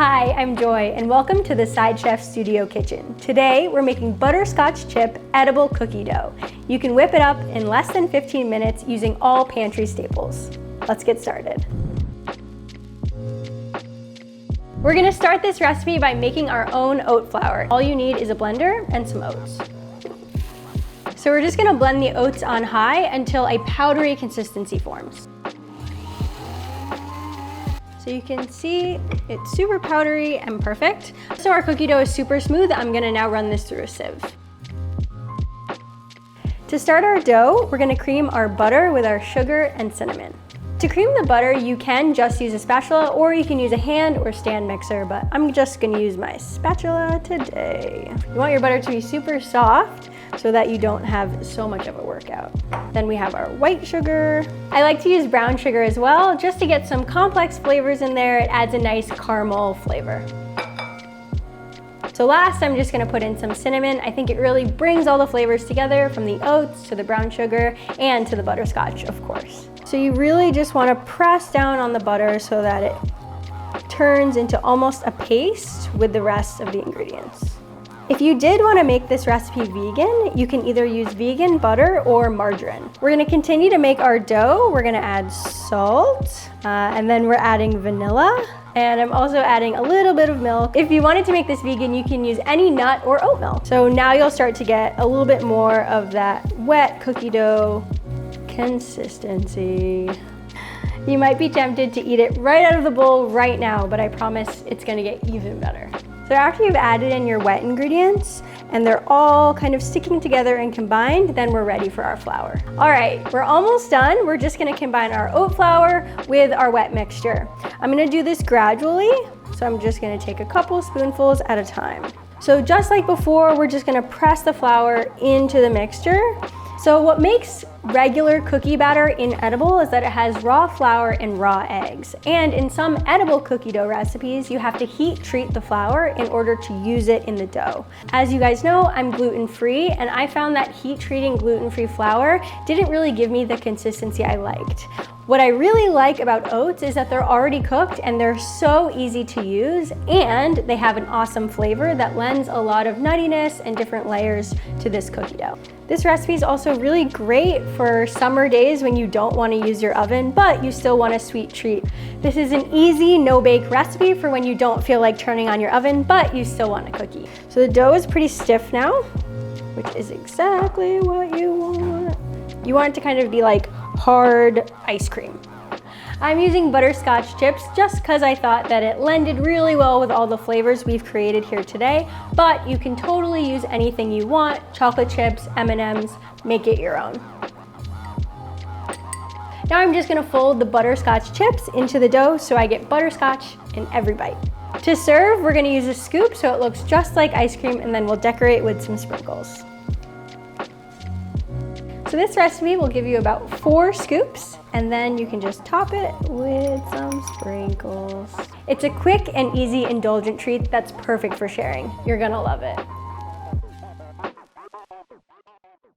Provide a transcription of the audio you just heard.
Hi, I'm Joy, and welcome to the SideChef Studio Kitchen. Today, we're making butterscotch chip edible cookie dough. You can whip it up in less than 15 minutes using all pantry staples. Let's get started. We're gonna start this recipe by making our own oat flour. All you need is a blender and some oats. So we're just gonna blend the oats on high until a powdery consistency forms. So you can see it's super powdery and perfect. So our cookie dough is super smooth. I'm gonna now run this through a sieve. To start our dough, we're gonna cream our butter with our sugar and cinnamon. To cream the butter, you can just use a spatula or you can use a hand or stand mixer, but I'm just gonna use my spatula today. You want your butter to be super soft so that you don't have so much of a workout. Then we have our white sugar. I like to use brown sugar as well, just to get some complex flavors in there. It adds a nice caramel flavor. So last, I'm just gonna put in some cinnamon. I think it really brings all the flavors together, from the oats to the brown sugar and to the butterscotch, of course. So you really just wanna press down on the butter so that it turns into almost a paste with the rest of the ingredients. If you did want to make this recipe vegan, you can either use vegan butter or margarine. We're going to continue to make our dough. We're going to add salt, and then we're adding vanilla. And I'm also adding a little bit of milk. If you wanted to make this vegan, you can use any nut or oat milk. So now you'll start to get a little bit more of that wet cookie dough consistency. You might be tempted to eat it right out of the bowl right now, but I promise it's going to get even better. So after you've added in your wet ingredients and they're all kind of sticking together and combined, then we're ready for our flour. All right, we're almost done. We're just gonna combine our oat flour with our wet mixture. I'm gonna do this gradually, so I'm just gonna take a couple spoonfuls at a time. So just like before, we're just gonna press the flour into the mixture. So what makes regular cookie batter inedible is that it has raw flour and raw eggs. And in some edible cookie dough recipes, you have to heat treat the flour in order to use it in the dough. As you guys know, I'm gluten-free, and I found that heat treating gluten-free flour didn't really give me the consistency I liked. What I really like about oats is that they're already cooked and they're so easy to use, and they have an awesome flavor that lends a lot of nuttiness and different layers to this cookie dough. This recipe is also really great for summer days when you don't want to use your oven, but you still want a sweet treat. This is an easy no-bake recipe for when you don't feel like turning on your oven, but you still want a cookie. So the dough is pretty stiff now, which is exactly what you want. You want it to kind of be like hard ice cream. I'm using butterscotch chips just because I thought that it blended really well with all the flavors we've created here today, but you can totally use anything you want. Chocolate chips, M&Ms, make it your own. Now I'm just gonna fold the butterscotch chips into the dough so I get butterscotch in every bite. To serve, we're gonna use a scoop so it looks just like ice cream, and then we'll decorate with some sprinkles. So this recipe will give you about 4 scoops, and then you can just top it with some sprinkles. It's a quick and easy indulgent treat that's perfect for sharing. You're gonna love it.